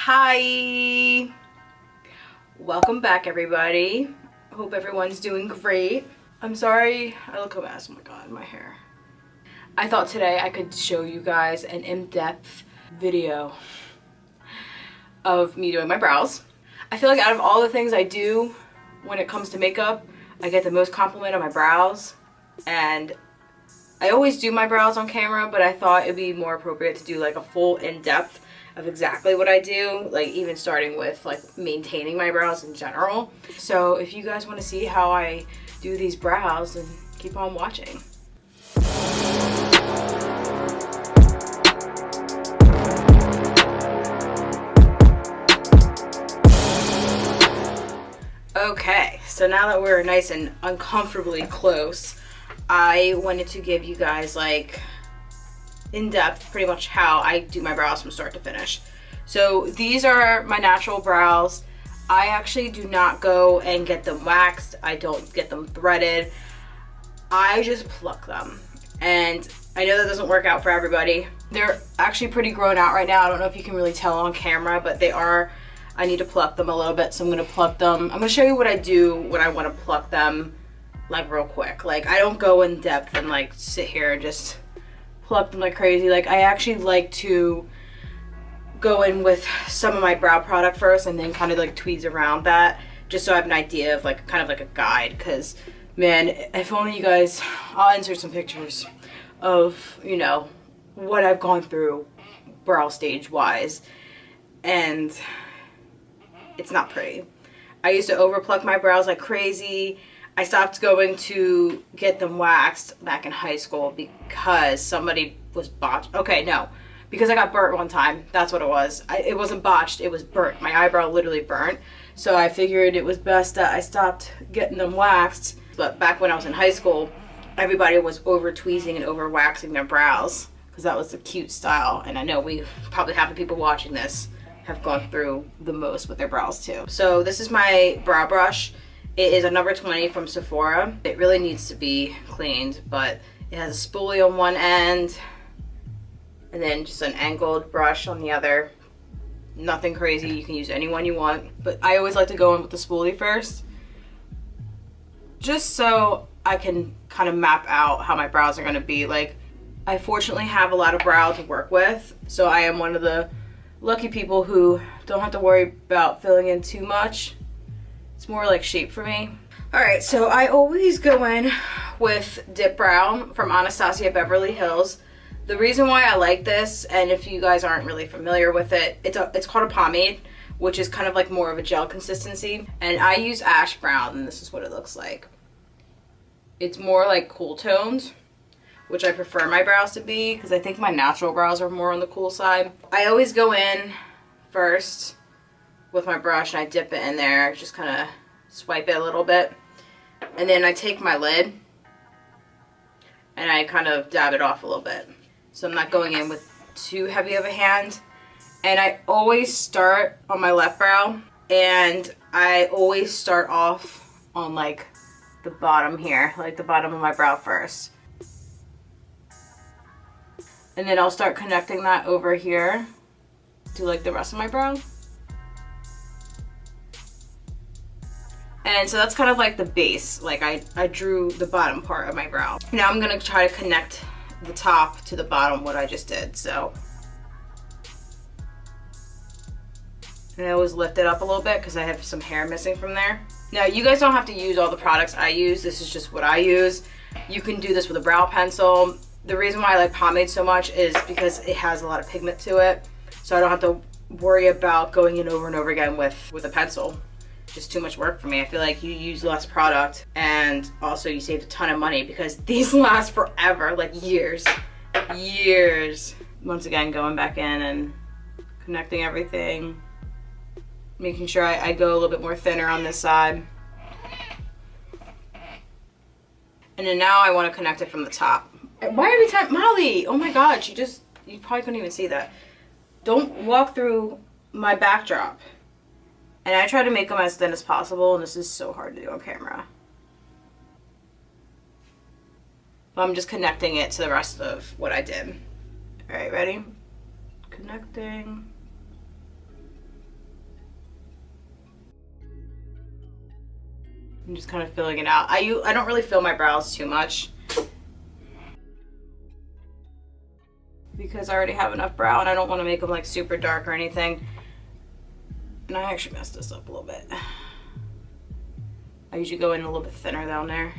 Hi, welcome back everybody. Hope everyone's doing great. I'm sorry I look a mess. Oh my god, my hair. I thought today I could show you guys an in-depth video of me doing my brows. I feel like out of all the things I do when it comes to makeup, I get the most compliment on my brows, and I always do my brows on camera, but I thought it'd be more appropriate to do like a full in-depth of exactly what I do, like even starting with like maintaining my brows in general. So if you guys want to see how I do these brows, then keep on watching. Okay, so now that we're nice and uncomfortably close, I wanted to give you guys like in-depth pretty much how I do my brows from start to finish. So these are my natural brows. I actually do not go and get them waxed. I don't get them threaded. I just pluck them. And I know that doesn't work out for everybody. They're actually pretty grown out right now. I don't know if you can really tell on camera, but they are. I need to pluck them a little bit, so I'm gonna pluck them. I'm gonna show you what I do when I want to pluck them, like real quick. Like I don't go in depth and like sit here and just pluck them like crazy. Like I actually like to go in with some of my brow product first and then kind of like tweeze around that, just so I have an idea of like kind of like a guide. Because man, if only you guys, I'll insert some pictures of, you know, what I've gone through brow stage wise, and it's not pretty. I used to over pluck my brows like crazy. I stopped going to get them waxed back in high school because somebody was botched. Okay, no, because I got burnt one time. That's what it was. It wasn't botched, it was burnt. My eyebrow literally burnt. So I figured it was best that I stopped getting them waxed. But back when I was in high school, everybody was over tweezing and over waxing their brows because that was the cute style. And I know we probably half the people watching this have gone through the most with their brows too. So this is my brow brush. It is a number 20 from Sephora. It really needs to be cleaned, but it has a spoolie on one end and then just an angled brush on the other. Nothing crazy, you can use any one you want, but I always like to go in with the spoolie first, just so I can kind of map out how my brows are gonna be. Like, I fortunately have a lot of brow to work with, so I am one of the lucky people who don't have to worry about filling in too much. It's more like shape for me. All right, so I always go in with Dip Brow from Anastasia Beverly Hills. The reason why I like this, and if you guys aren't really familiar with it, it's called a pomade, which is kind of like more of a gel consistency. And I use Ash Brown, and this is what it looks like. It's more like cool toned, which I prefer my brows to be because I think my natural brows are more on the cool side. I always go in first with my brush and I dip it in there, just kind of swipe it a little bit, and then I take my lid and I kind of dab it off a little bit, so I'm not going in with too heavy of a hand. And I always start on my left brow, and I always start off on like the bottom here, like the bottom of my brow first, and then I'll start connecting that over here to like the rest of my brow. And so that's kind of like the base. Like I drew the bottom part of my brow. Now I'm gonna try to connect the top to the bottom, what I just did. So, and I always lift it up a little bit because I have some hair missing from there. Now you guys don't have to use all the products I use. This is just what I use. You can do this with a brow pencil. The reason why I like pomade so much is because it has a lot of pigment to it. So I don't have to worry about going in over and over again with a pencil. Just too much work for me. I feel like you use less product, and also you save a ton of money because these last forever, like years. Once again, going back in and connecting everything, making sure I go a little bit more thinner on this side. And then now I want to connect it from the top. Why every time, Molly? Oh my God, you probably couldn't even see that. Don't walk through my backdrop. And I try to make them as thin as possible, and this is so hard to do on camera. But I'm just connecting it to the rest of what I did. All right, ready? Connecting. I'm just kind of filling it out. I don't really fill my brows too much because I already have enough brow and I don't want to make them like super dark or anything. And I actually messed this up a little bit. I usually go in a little bit thinner down there.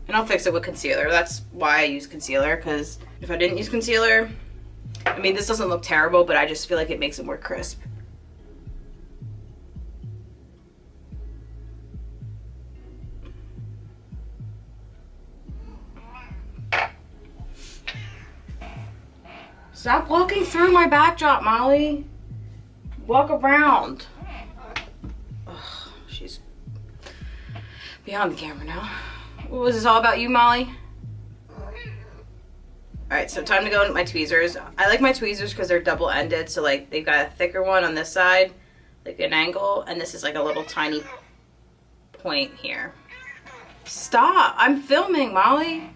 And I'll fix it with concealer. That's why I use concealer, because if I didn't use concealer, I mean, this doesn't look terrible, but I just feel like it makes it more crisp. Stop walking through my backdrop, Molly. Walk around. Ugh, she's behind the camera now. What was this all about you, Molly? Alright, so time to go into my tweezers. I like my tweezers because they're double-ended, so like they've got a thicker one on this side, like an angle, and this is like a little tiny point here. Stop! I'm filming, Molly.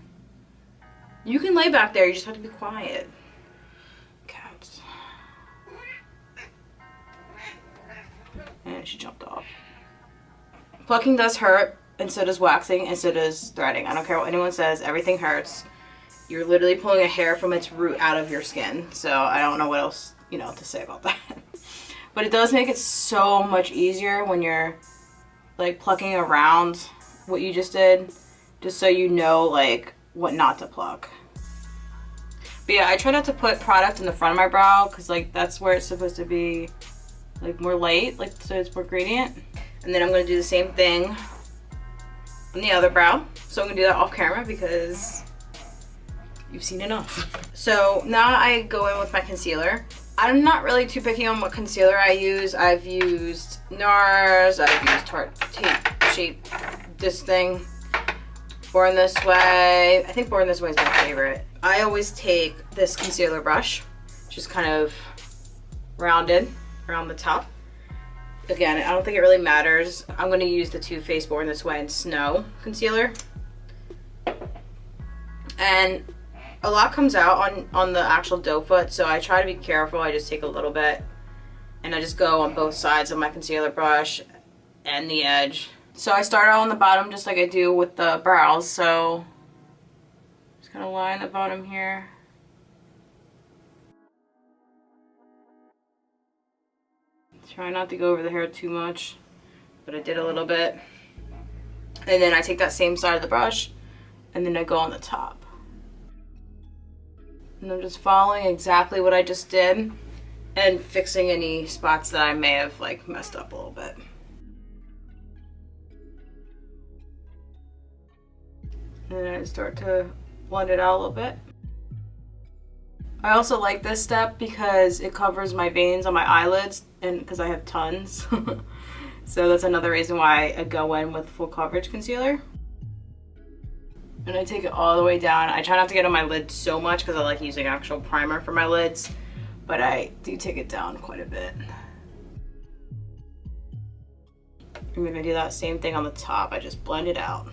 You can lay back there, you just have to be quiet. Cats. And she jumped off. Plucking does hurt, and so does waxing, and so does threading. I don't care what anyone says, everything hurts. You're literally pulling a hair from its root out of your skin. So I don't know what else, you know, to say about that. But it does make it so much easier when you're like plucking around what you just did, just so you know like what not to pluck. But yeah, I try not to put product in the front of my brow because like that's where it's supposed to be like more light, like so it's more gradient. And then I'm gonna do the same thing on the other brow. So I'm gonna do that off camera because you've seen enough. So now I go in with my concealer. I'm not really too picky on what concealer I use. I've used NARS, I've used Tarte Shape, this thing, Born This Way. I think Born This Way is my favorite. I always take this concealer brush, just kind of rounded around the top. Again, I don't think it really matters. I'm gonna use the Too Faced Born This Way in Snow concealer. And a lot comes out on the actual doe foot, so I try to be careful. I just take a little bit and I just go on both sides of my concealer brush and the edge. So I start out on the bottom just like I do with the brows, so just gonna line the bottom here. Try not to go over the hair too much, but I did a little bit. And then I take that same side of the brush and then I go on the top. And I'm just following exactly what I just did and fixing any spots that I may have like messed up a little bit. And then I start to blend it out a little bit. I also like this step because it covers my veins on my eyelids, and because I have tons. So that's another reason why I go in with full coverage concealer. And I take it all the way down. I try not to get on my lid so much because I like using actual primer for my lids, but I do take it down quite a bit. I'm gonna do that same thing on the top. I just blend it out.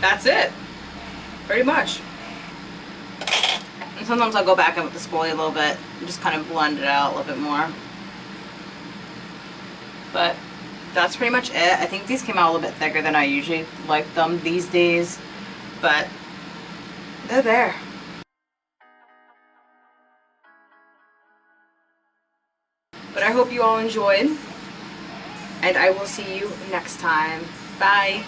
That's it, pretty much. And sometimes I'll go back in with the spoolie a little bit and just kind of blend it out a little bit more. But that's pretty much it. I think these came out a little bit thicker than I usually like them these days, but they're there. But I hope you all enjoyed, and I will see you next time. Bye.